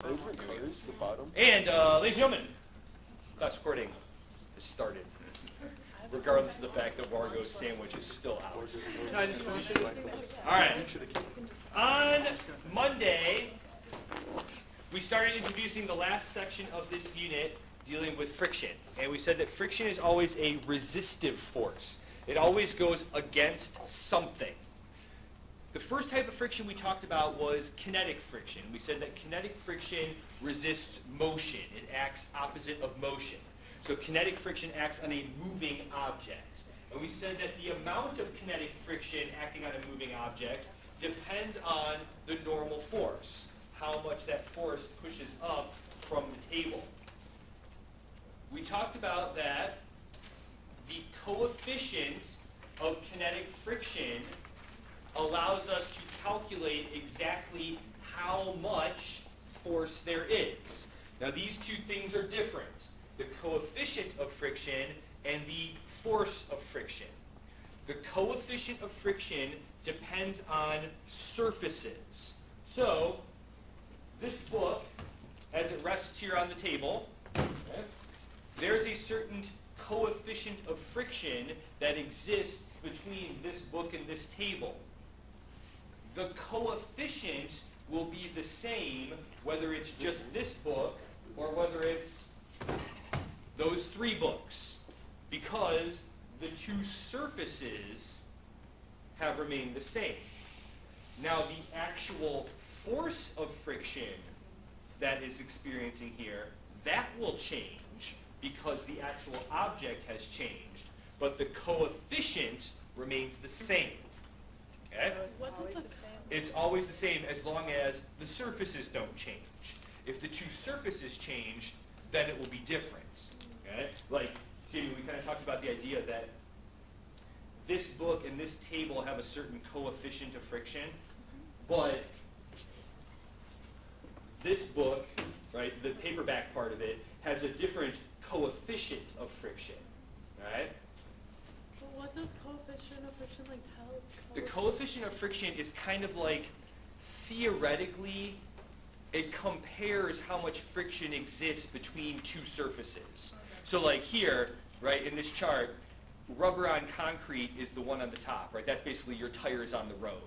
The bottom. And, ladies and gentlemen, class recording has started, regardless of the fact that Wargo's sandwich is still out. Can I just finish it? All right. On Monday, we started introducing the last section of this unit dealing with friction. And we said that friction is always a resistive force. It always goes against something. The first type of friction we talked about was kinetic friction. We said that kinetic friction resists motion. It acts opposite of motion. So kinetic friction acts on a moving object. And we said that the amount of kinetic friction acting on a moving object depends on the normal force, how much that force pushes up from the table. We talked about that the coefficient of kinetic friction allows us to calculate exactly how much force there is. Now these two things are different, the coefficient of friction and the force of friction. The coefficient of friction depends on surfaces. So this book, as it rests here on the table, okay, there's a certain coefficient of friction that exists between this book and this table. The coefficient will be the same whether it's just this book or whether it's those three books, because the two surfaces have remained the same. Now the actual force of friction that is experiencing here, that will change because the actual object has changed, but the coefficient remains the same. Okay? It's always the same as long as the surfaces don't change. If the two surfaces change, then it will be different. Okay? Like, Jamie, we kind of talked about the idea that this book and this table have a certain coefficient of friction, but this book, right, the paperback part of it, has a different coefficient of friction. Right? What does coefficient of friction like tell? The coefficient of friction is kind of like, theoretically, it compares how much friction exists between two surfaces. So like here, right, in this chart, rubber on concrete is the one on the top, right? That's basically your tires on the road.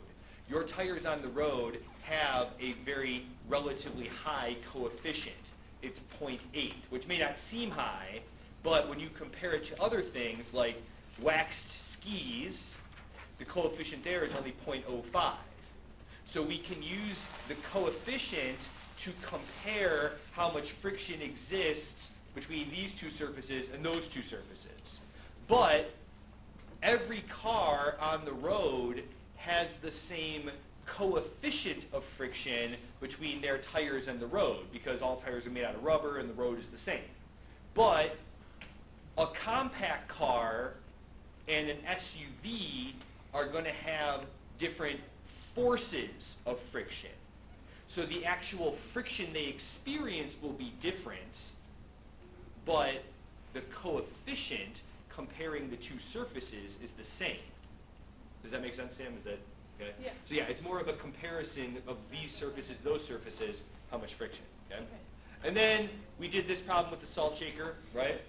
Your tires on the road have a very relatively high coefficient. It's 0.8, which may not seem high, but when you compare it to other things like waxed skis, the coefficient there is only 0.05. So we can use the coefficient to compare how much friction exists between these two surfaces and those two surfaces. But every car on the road has the same coefficient of friction between their tires and the road, because all tires are made out of rubber and the road is the same. But a compact car and an SUV are going to have different forces of friction. So the actual friction they experience will be different, but the coefficient comparing the two surfaces is the same. Does that make sense, Sam? Is that okay? Yeah. So yeah, it's more of a comparison of these surfaces, those surfaces, how much friction. Okay? And then we did this problem with the salt shaker, right?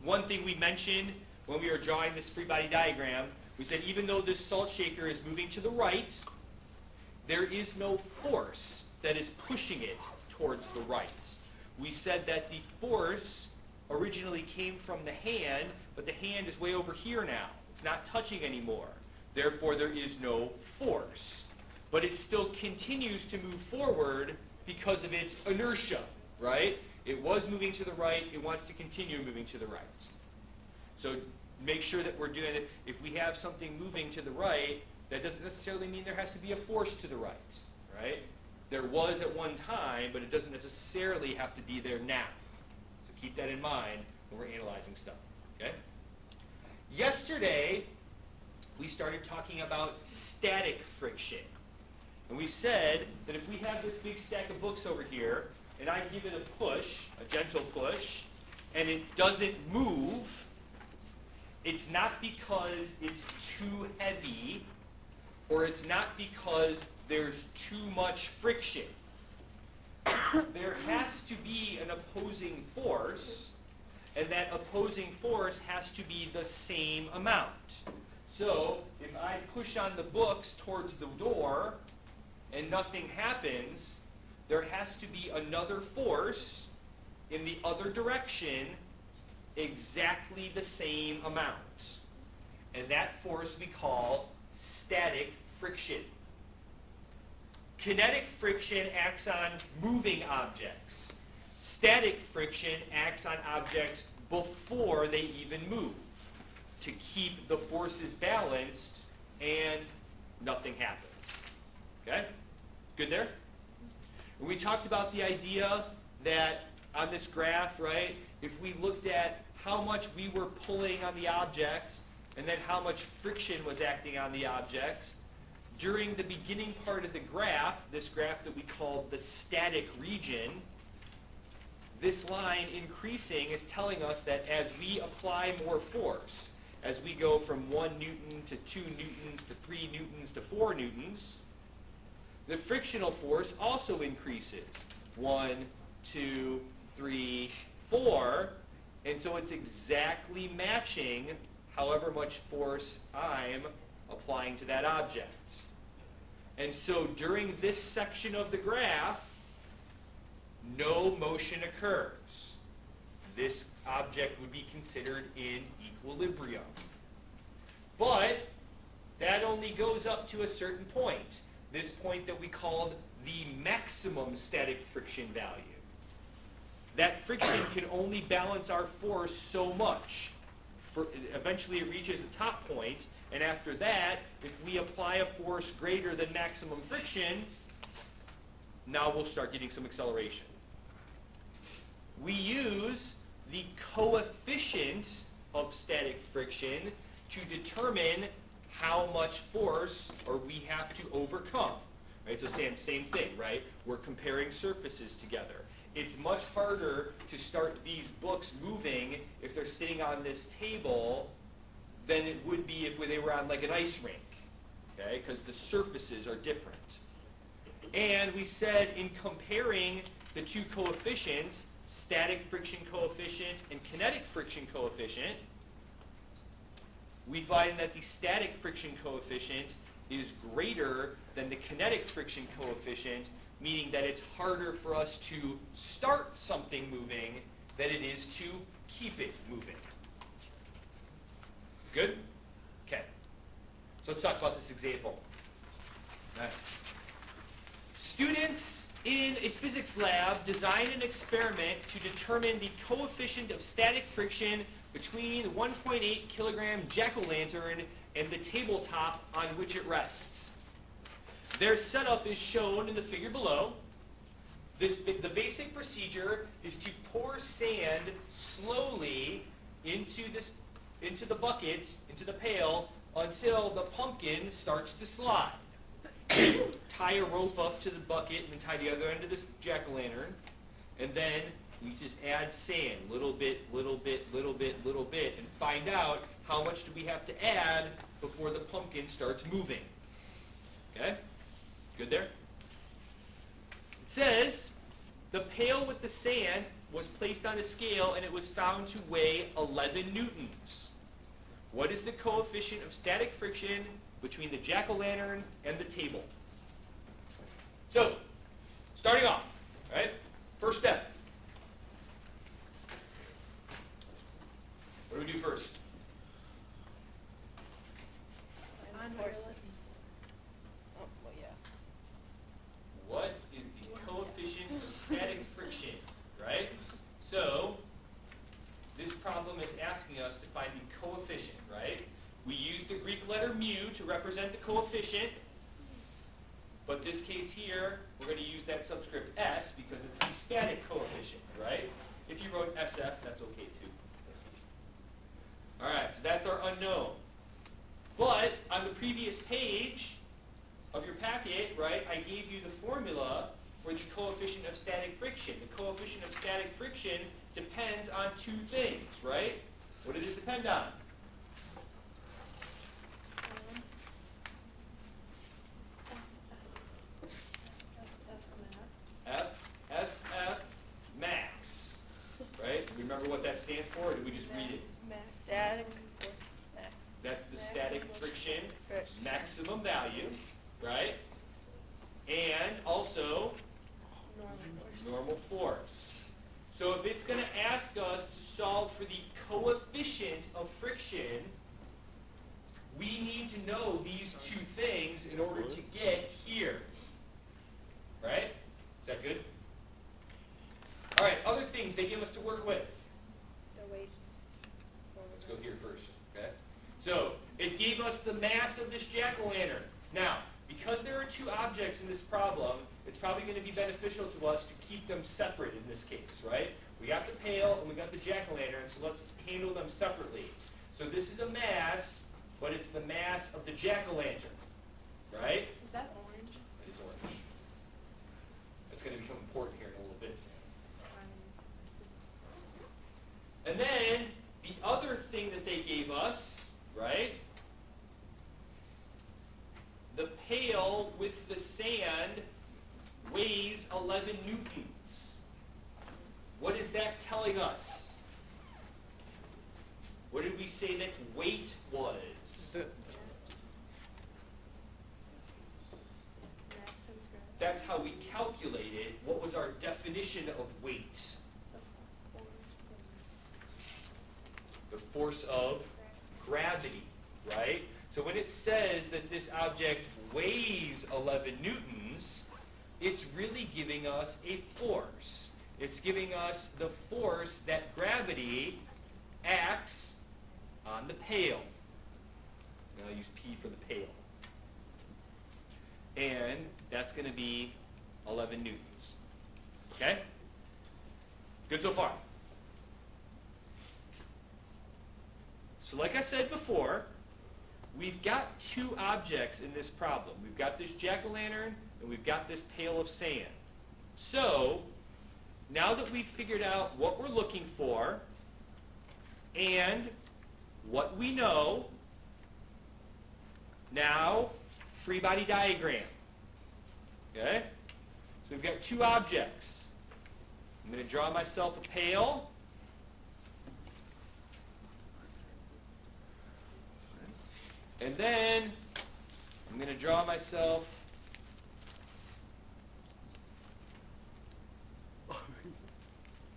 One thing we mentioned when we were drawing this free body diagram, we said even though this salt shaker is moving to the right, there is no force that is pushing it towards the right. We said that the force originally came from the hand, but the hand is way over here now. It's not touching anymore. Therefore, there is no force. But it still continues to move forward because of its inertia, right? It was moving to the right. It wants to continue moving to the right. So make sure that we're doing it. If we have something moving to the right, that doesn't necessarily mean there has to be a force to the right, right? There was at one time, but it doesn't necessarily have to be there now. So keep that in mind when we're analyzing stuff, okay? Yesterday, we started talking about static friction. And we said that if we have this big stack of books over here, and I give it a push, a gentle push, and it doesn't move, it's not because it's too heavy, or it's not because there's too much friction. there has to be an opposing force, and that opposing force has to be the same amount. So if I push on the books towards the door and nothing happens, there has to be another force in the other direction exactly the same amount. And that force we call static friction. Kinetic friction acts on moving objects. Static friction acts on objects before they even move to keep the forces balanced and nothing happens. Okay? Good there? And we talked about the idea that on this graph, right, if we looked at how much we were pulling on the object and then how much friction was acting on the object, during the beginning part of the graph, this graph that we called the static region, this line increasing is telling us that as we apply more force, as we go from 1 Newton to 2 Newtons to 3 Newtons to 4 Newtons, the frictional force also increases. 1, 2, 3, 4, and so it's exactly matching however much force I'm applying to that object. And so during this section of the graph, no motion occurs. This object would be considered in equilibrium. But that only goes up to a certain point, this point that we called the maximum static friction value. That friction can only balance our force so much. Eventually it reaches a top point, and after that, if we apply a force greater than maximum friction, now we'll start getting some acceleration. We use the coefficient of static friction to determine how much force we have to overcome. Right? So same thing, right? We're comparing surfaces together. It's much harder to start these books moving if they're sitting on this table than it would be if they were on like an ice rink, okay? Because the surfaces are different. And we said in comparing the two coefficients, static friction coefficient and kinetic friction coefficient, we find that the static friction coefficient is greater than the kinetic friction coefficient, meaning that it's harder for us to start something moving than it is to keep it moving. Good? Okay. So let's talk about this example. All right. Students in a physics lab designed an experiment to determine the coefficient of static friction between the 1.8 kilogram jack-o'-lantern and the tabletop on which it rests. Their setup is shown in the figure below. The basic procedure is to pour sand slowly into the buckets, into the pail, until the pumpkin starts to slide. Tie a rope up to the bucket and then tie the other end of this jack-o'-lantern, and then we just add sand, little bit, little bit, little bit, little bit, and find out how much do we have to add before the pumpkin starts moving. Okay? Good there? It says the pail with the sand was placed on a scale and it was found to weigh 11 newtons. What is the coefficient of static friction between the jack-o'-lantern and the table? So, starting off, right? First step. What do we do first? What is the coefficient of static friction, right? So, this problem is asking us to find the coefficient, right? We use the Greek letter mu to represent the coefficient, but this case here, we're going to use that subscript s because it's the static coefficient, right? If you wrote SF, that's okay too. All right, so that's our unknown. But on the previous page of your packet, right, I gave you the formula for the coefficient of static friction. The coefficient of static friction depends on two things, right? What does it depend on? F max, right? Remember what that stands for, or did we just read it? Static force. That's the static friction Friction. maximum value, right? And also normal force. So if it's going to ask us to solve for the coefficient of friction, we need to know these two things in order to get here. Right? Is that good? All right, other things they give us to work with. The weight. Let's go here first, okay? So, it gave us the mass of this jack-o'-lantern. Now, because there are two objects in this problem, it's probably going to be beneficial to us to keep them separate in this case, right? We got the pail and we got the jack-o'-lantern, so let's handle them separately. So this is a mass, but it's the mass of the jack-o'-lantern, right? Is that orange? It is orange. It's going to become important here in a little bit. And then, the other thing that they gave us, right? The pail with the sand weighs 11 newtons. What is that telling us? What did we say that weight was? That's how we calculated what was our definition of weight. The force of gravity, right? So when it says that this object weighs 11 newtons, it's really giving us a force. It's giving us the force that gravity acts on the pail. And I'll use P for the pail. And that's going to be 11 newtons. Okay? Good so far? So like I said before, we've got two objects in this problem. We've got this jack-o'-lantern and we've got this pail of sand. So, now that we've figured out what we're looking for and what we know, now free body diagram. Okay? So we've got two objects. I'm going to draw myself a pail. And then I'm going to draw myself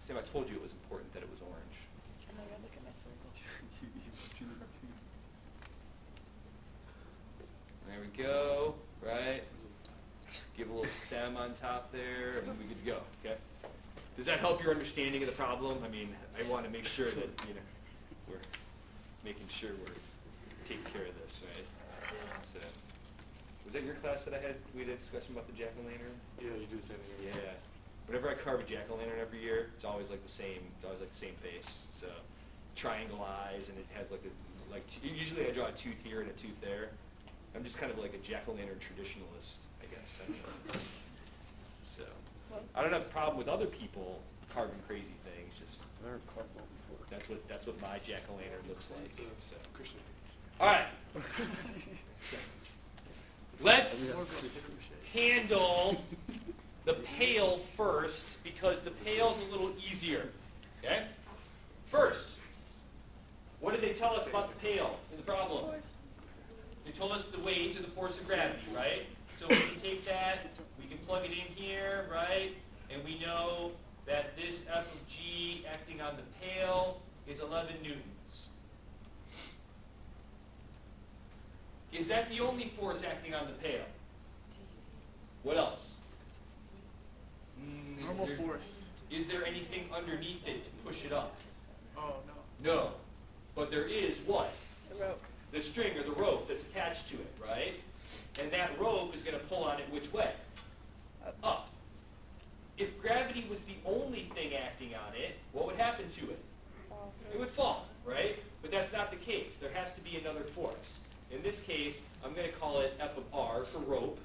Sam, I told you it was important that it was orange. Oh my god, look at my circle. There we go, right? Give a little stem on top there, and we're good to go, okay? Does that help your understanding of the problem? I mean, I want to make sure that, we're making sure we're taking care of this, right? So, was that your class that we had a discussion about the jack-o'-lantern? Yeah, you do the same thing. Yeah. Whenever I carve a jack-o'-lantern every year, it's always like the same. It's always like the same face. So, triangle eyes, and it has usually I draw a tooth here and a tooth there. I'm just kind of like a jack-o'-lantern traditionalist, I guess. I don't know. So, I don't have a problem with other people carving crazy things. Just I never carved one before. that's what my jack-o'-lantern looks like. So, Christian. all right. So, let's handle the pail first, because the pail's a little easier. Okay? First, what did they tell us about the pail in the problem? They told us the weight or the force of gravity, right? So we can take that, we can plug it in here, right? And we know that this F of G acting on the pail is 11 newtons. Is that the only force acting on the pail? What else? Normal force. Is there anything underneath it to push it up? Oh, no. No. But there is what? The rope. The string or the rope that's attached to it, right? And that rope is going to pull on it which way? Up. If gravity was the only thing acting on it, what would happen to it? It would fall, right? But that's not the case. There has to be another force. In this case, I'm going to call it F of R for rope.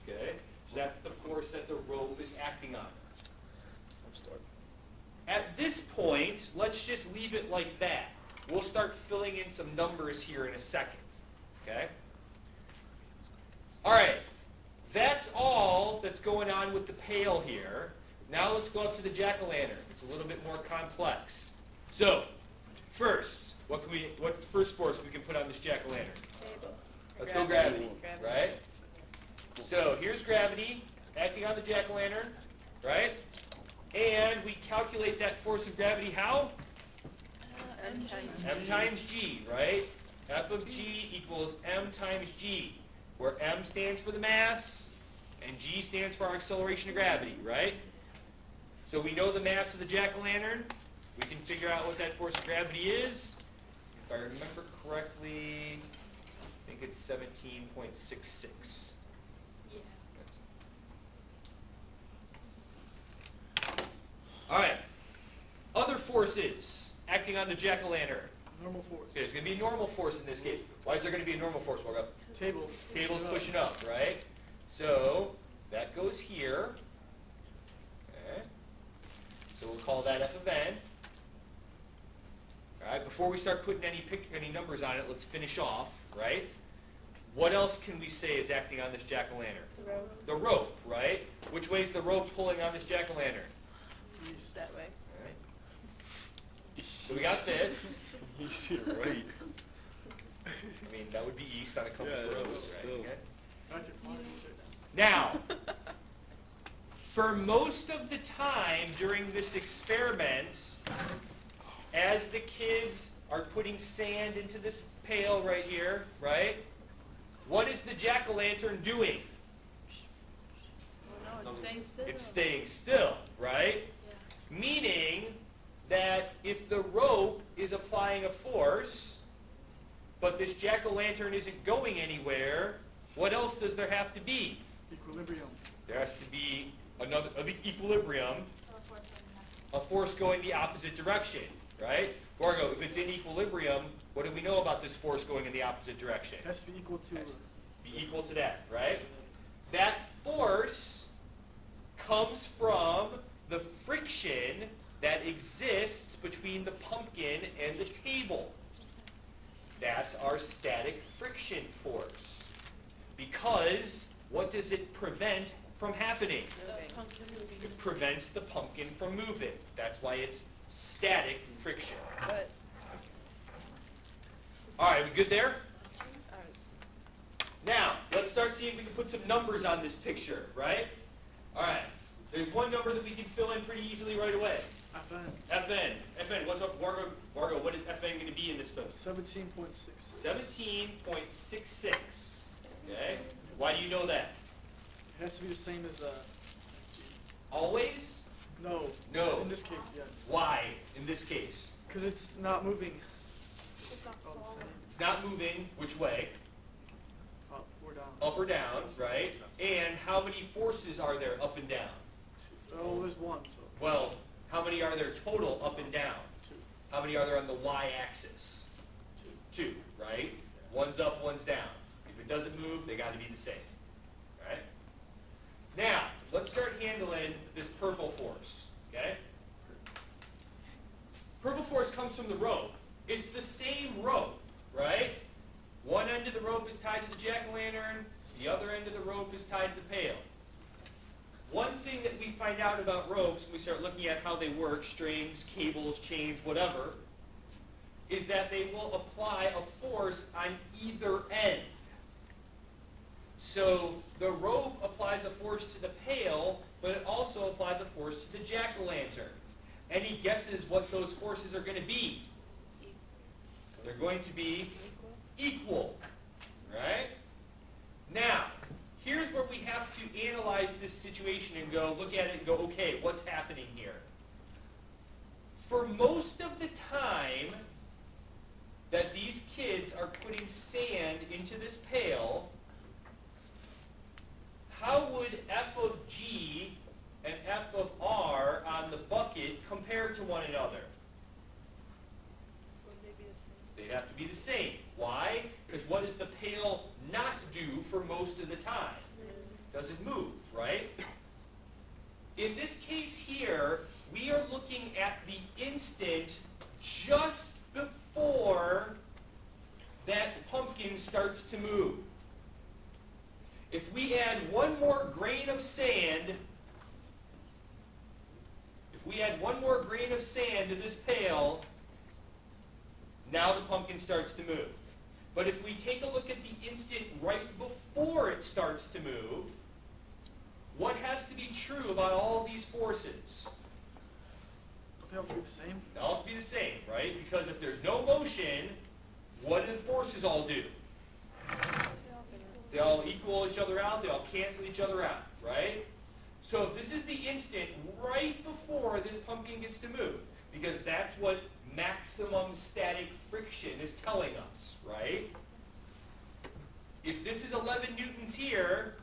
Okay? So that's the force that the rope is acting on. I'm stuck. At this point, let's just leave it like that. We'll start filling in some numbers here in a second. Okay? All right. That's all that's going on with the pail here. Now let's go up to the jack-o'-lantern. It's a little bit more complex. So, first, what's the first force we can put on this jack-o'-lantern? Table. Let's go gravity, right? So here's gravity acting on the jack-o'-lantern, right? And we calculate that force of gravity how? M times M times G, right? F of G equals M times G, where M stands for the mass and G stands for our acceleration of gravity, right? So we know the mass of the jack-o'-lantern. We can figure out what that force of gravity is. If I remember correctly, I think it's 17.66. Yeah. All right. Other forces acting on the jack-o'-lantern. Normal force. Okay, there's going to be a normal force in this case. Why is there going to be a normal force? Walk up. Table. Table's pushing up, right? So that goes here. Okay. So we'll call that F of N. All right. Before we start putting any numbers on it, let's finish off, right? What else can we say is acting on this jack-o'-lantern? The rope. The rope, right? Which way is the rope pulling on this jack-o'-lantern? That way. All right. So we got this. You see it right. I mean, that would be east on a compass Yeah, rose, but right? still. Okay. Gotcha. Now, for most of the time during this experiment, as the kids are putting sand into this pail right here, right? What is the jack-o'-lantern doing? Well, no, it's staying still. It's staying still, right? Yeah. Meaning that if the rope is applying a force, but this jack-o'-lantern isn't going anywhere, what else does there have to be? Equilibrium. There has to be another equilibrium, a force going the opposite direction, right? Margo, if it's in equilibrium, what do we know about this force going in the opposite direction? It has to be equal to. Has to be equal to that, right? That force comes from the friction that exists between the pumpkin and the table. That's our static friction force. Because what does it prevent from happening? Moving. Pumpkin moving. It prevents the pumpkin from moving. That's why it's static friction. But All right, we good there? ours. Now, let's start seeing if we can put some numbers on this picture, right? All right, there's one number that we can fill in pretty easily right away. FN. Fn, what's up, Margo, what is Fn going to be in this book? 17.6. 17.66. Okay, why do you know that? It has to be the same as Always? No. No. In this case, yes. Why, in this case? Because it's not moving. It's not All the falling. same. It's not moving, which way? Up or down. Up or down, right? And how many forces are there up and down? Oh, there's one, so. Well, how many are there total up and down? 2. How many are there on the y-axis? 2. 2, right? One's up, one's down. If it doesn't move, they got to be the same, right? Now, let's start handling this purple force, okay? Purple force comes from the rope. It's the same rope, right? One end of the rope is tied to the jack-o'-lantern, the other end of the rope is tied to the pail. One thing that we find out about ropes when we start looking at how they work, strings, cables, chains, whatever, is that they will apply a force on either end. So the rope applies a force to the pail, but it also applies a force to the jack-o'-lantern. Any guesses what those forces are going to be? They're going to be equal, right? Now, here's where we have to analyze this situation and go look at it and go, okay, what's happening here? For most of the time that these kids are putting sand into this pail, how would F of G and F of R on the bucket compare to one another? Would they be the same? They'd have to be the same. Why? Because what does the pail not do for most of the time? Doesn't move, right? In this case here, we are looking at the instant just before that pumpkin starts to move. If we add one more grain of sand we add one more grain of sand to this pail, now the pumpkin starts to move. But if we take a look at the instant right before it starts to move, what has to be true about all these forces? Don't they have to be the same? They all have to be the same, right? Because if there's no motion, what do the forces all do? They all equal each other out, they all cancel each other out, right? So if this is the instant right before this pumpkin gets to move, because that's what maximum static friction is telling us, right? If this is 11 newtons here,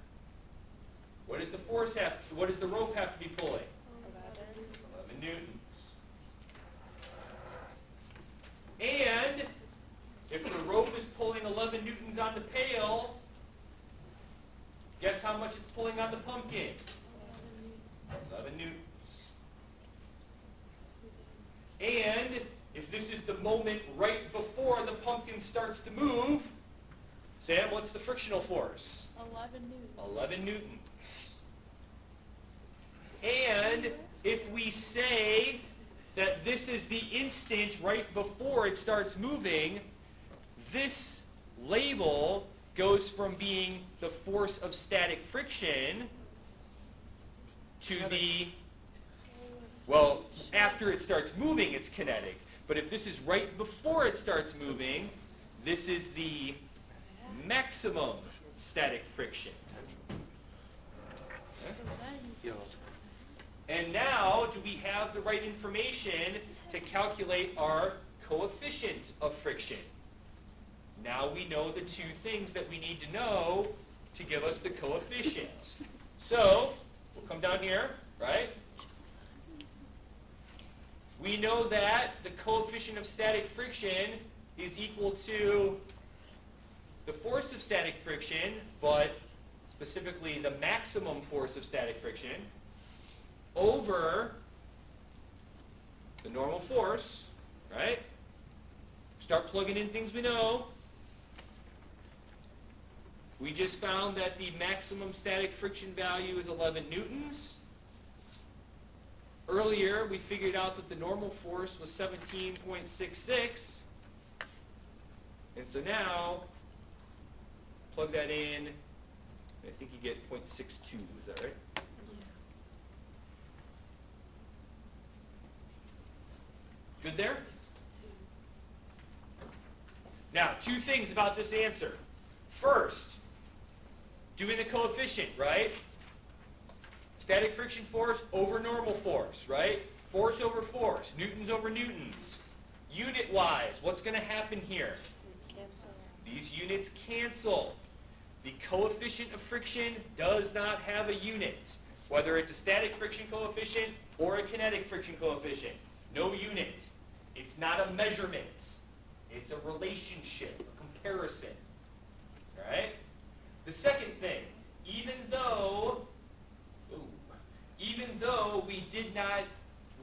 what does the force have, what does the rope have to be pulling? 11 newtons. And if the rope is pulling 11 newtons on the pail, guess how much it's pulling on the pumpkin? 11 newtons. And if this is the moment right before the pumpkin starts to move, Sam, what's the frictional force? 11 newtons. 11 newtons. And if we say that this is the instant right before it starts moving, this label goes from being the force of static friction to the, well, after it starts moving, it's kinetic. But if this is right before it starts moving, this is the maximum static friction. Okay? And now, do we have the right information to calculate our coefficient of friction? Now we know the two things that we need to know to give us the coefficient. So, we'll come down here, right? We know that the coefficient of static friction is equal to the force of static friction, but specifically the maximum force of static friction, over the normal force, right? Start plugging in things we know. We just found that the maximum static friction value is 11 newtons. Earlier, we figured out that the normal force was 17.66. And so now, plug that in, I think you get 0.62, is that right? Good there? Now, two things about this answer. First, doing the coefficient, right? Static friction force over normal force, right? Force over force, newtons over newtons. Unit-wise, what's going to happen here? These units cancel. The coefficient of friction does not have a unit, whether it's a static friction coefficient or a kinetic friction coefficient. No unit. It's not a measurement. It's a relationship, a comparison. All right? The second thing, even though we did not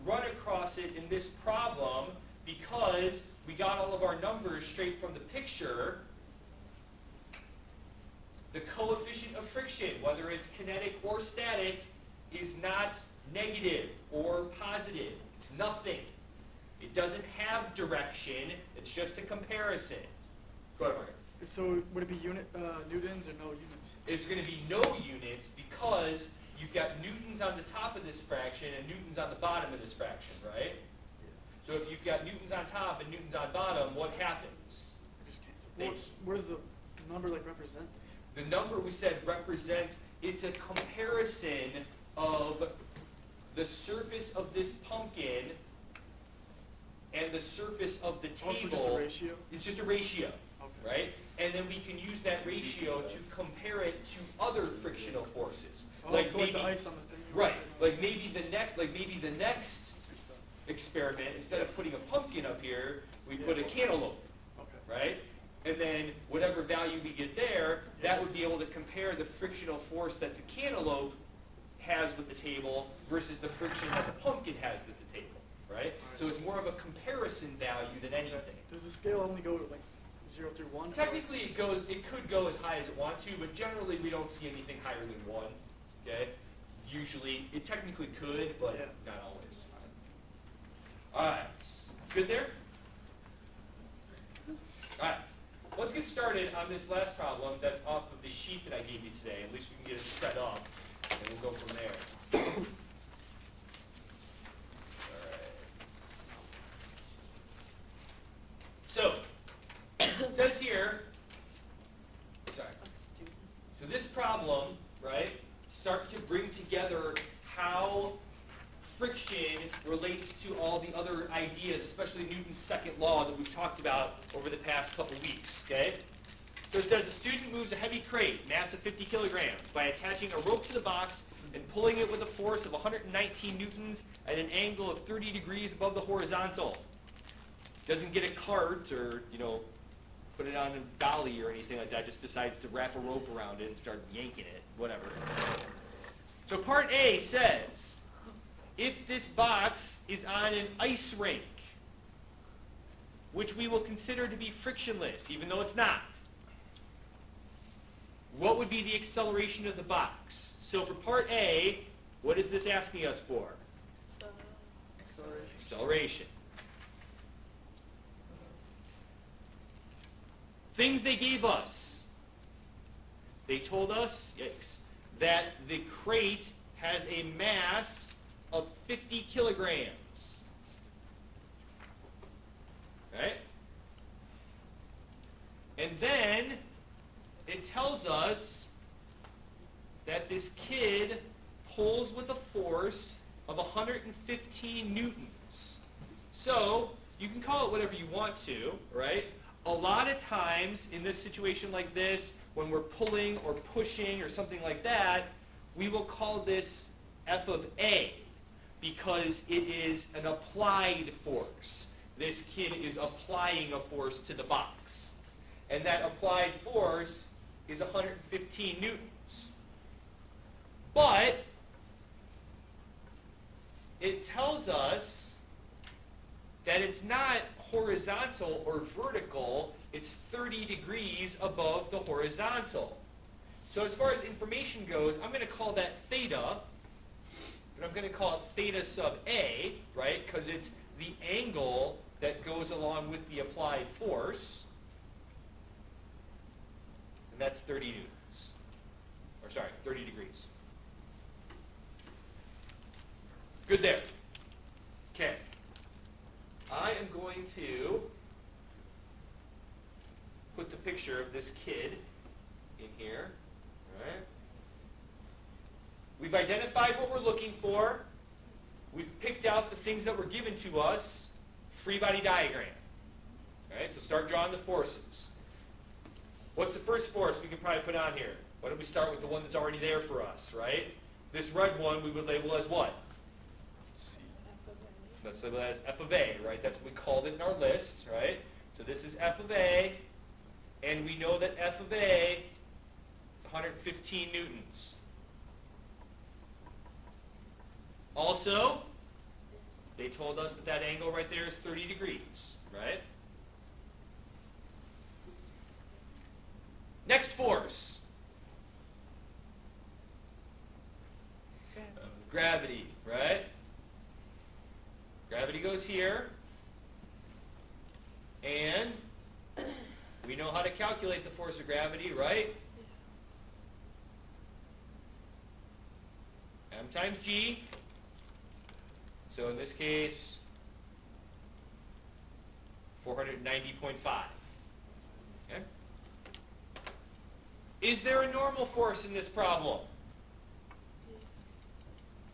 run across it in this problem because we got all of our numbers straight from the picture, the coefficient of friction, whether it's kinetic or static, is not negative or positive. It's nothing. It doesn't have direction. It's just a comparison. Go ahead, Mark. So would it be newtons or no units? It's going to be no units because you've got newtons on the top of this fraction and newtons on the bottom of this fraction, right? So if you've got newtons on top and newtons on bottom, what happens? I just can't. What does the number like represent? The number we said represents, it's a comparison of the surface of this pumpkin and the surface of the table. Also just a ratio? It's just a ratio, Okay. right? And then we can use that ratio to compare it to other frictional forces. Oh, so like the ice on the thing. Right. Like maybe the next That's good stuff. experiment, instead of putting a pumpkin up here, we put a cantaloupe, Okay. right? And then whatever value we get there, that would be able to compare the frictional force that the cantaloupe has with the table versus the friction that the pumpkin has with the table, right? So it's more of a comparison value than anything. Does the scale only go like 0 through 1? Technically, it could go as high as it wants to, but generally we don't see anything higher than 1. Okay, usually it technically could, but Yeah. not always. Alright, good there? Alright, let's get started on this last problem that's off of the sheet that I gave you today. At least we can get it set up, and we'll go from there. Alright. So, it says here, sorry. So this problem, right, start to bring together how friction relates to all the other ideas, especially Newton's second law that we've talked about over the past couple weeks, okay? So it says a student moves a heavy crate, mass of 50 kilograms, by attaching a rope to the box and pulling it with a force of 119 newtons at an angle of 30 degrees above the horizontal. Doesn't get a cart or, put it on a dolly or anything like that, just decides to wrap a rope around it and start yanking it, whatever. So part A says, if this box is on an ice rink, which we will consider to be frictionless, even though it's not, what would be the acceleration of the box? So for part A, what is this asking us for? Acceleration. Things they gave us. They told us, yikes, that the crate has a mass of 50 kilograms. Right? And then it tells us that this kid pulls with a force of 115 newtons. So, you can call it whatever you want to, right? A lot of times in this situation like this, when we're pulling or pushing or something like that, we will call this F of A, because it is an applied force. This kid is applying a force to the box. And that applied force is 115 newtons. But it tells us that it's not horizontal or vertical, it's 30 degrees above the horizontal. So as far as information goes, I'm going to call that theta, but I'm going to call it theta sub A, right? Because it's the angle that goes along with the applied force. And that's 30 newtons. Or sorry, 30 degrees. Good there. Okay. I am going to put the picture of this kid in here. All right. We've identified what we're looking for. We've picked out the things that were given to us. Free body diagram. All right, so start drawing the forces. What's the first force we can probably put on here? Why don't we start with the one that's already there for us, right? This red one we would label as what? Let's label that as F of A, right? That's what we called it in our list, right? So this is F of A, and we know that F of A is 115 newtons. Also, they told us that that angle right there is 30 degrees, right? Next force. Gravity, right? Gravity goes here, and we know how to calculate the force of gravity, right? M times G. So in this case, 490.5. Okay? Is there a normal force in this problem?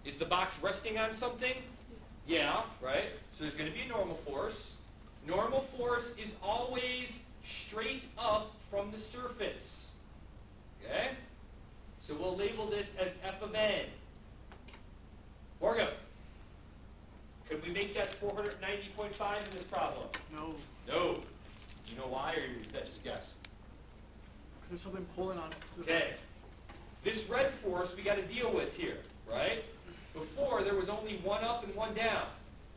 Is the box resting on something? Yeah, right? So there's going to be a normal force. Normal force is always straight up from the surface. Okay? So we'll label this as F of N. Morgan, could we make that 490.5 in this problem? No. No. Do you know why, or is that just a guess? Because there's something pulling on it. Okay. This red force we got to deal with here, right? Before, there was only one up and one down.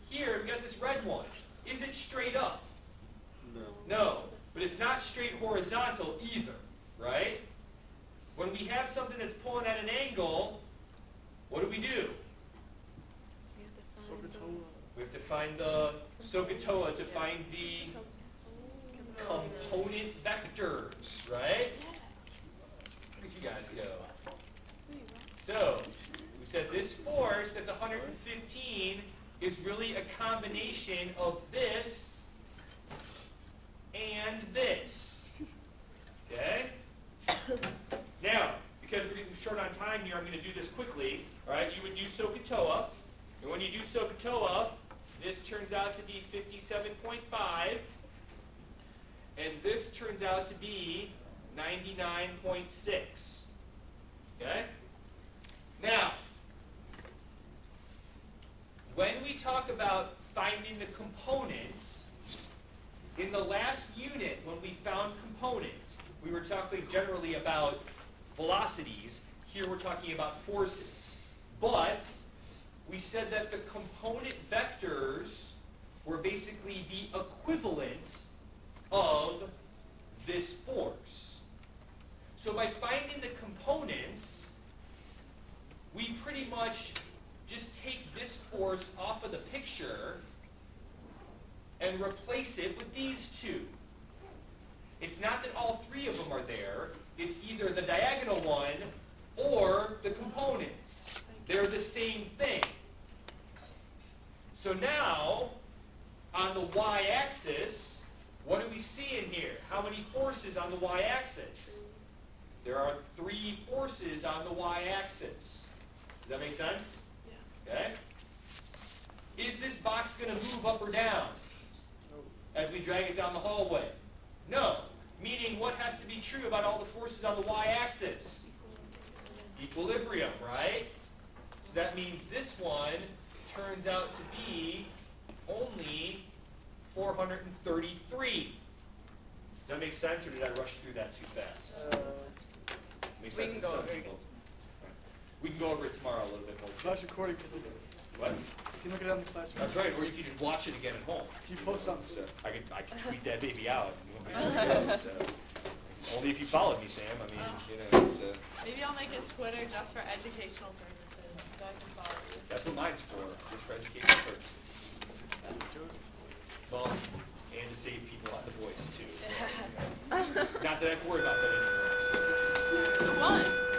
Here, we got this red one. Is it straight up? No. No. But it's not straight horizontal either, right? When we have something that's pulling at an angle, what do? So it's over. We We have to find the SOHCAHTOA to find the component vectors, right? Where did you guys go? So, we said this force that's 115 is really a combination of this and this. Okay? Now, because we're getting short on time here, I'm going to do this quickly. All right, you would do SOHCAHTOA. And when you do SOHCAHTOA, this turns out to be 57.5. And this turns out to be 99.6. Okay? Now, when we talk about finding the components, in the last unit when we found components, we were talking generally about velocities. Here we're talking about forces. But we said that the component vectors were basically the equivalent of this force. So by finding the components, we pretty much just take this force off of the picture and replace it with these two. It's not that all three of them are there. It's either the diagonal one or the components. They're the same thing. So now, on the y-axis, what do we see in here? How many forces on the y-axis? There are 3 forces on the y-axis. Does that make sense? Yeah. Okay? Is this box going to move up or down as we drag it down the hallway? No. Meaning, what has to be true about all the forces on the y-axis? Equilibrium, right? So that means this one turns out to be only 433. Does that make sense, or did I rush through that too fast? Makes sense to some people. We can go over it tomorrow a little bit more. Class recording. Can look at What? it. You can look it up in the class That's recording. right, or you can just watch it again at home. Can you post it on the So I could tweet that baby out. So. Only if you followed me, Sam. I mean, you know, it's, Maybe I'll make a Twitter just for educational purposes, so I can follow you. that's what mine's for, just for educational purposes. That's what Joe's is for. Well, and to save people on the voice too. Not that I have to worry about that anymore. So. The one.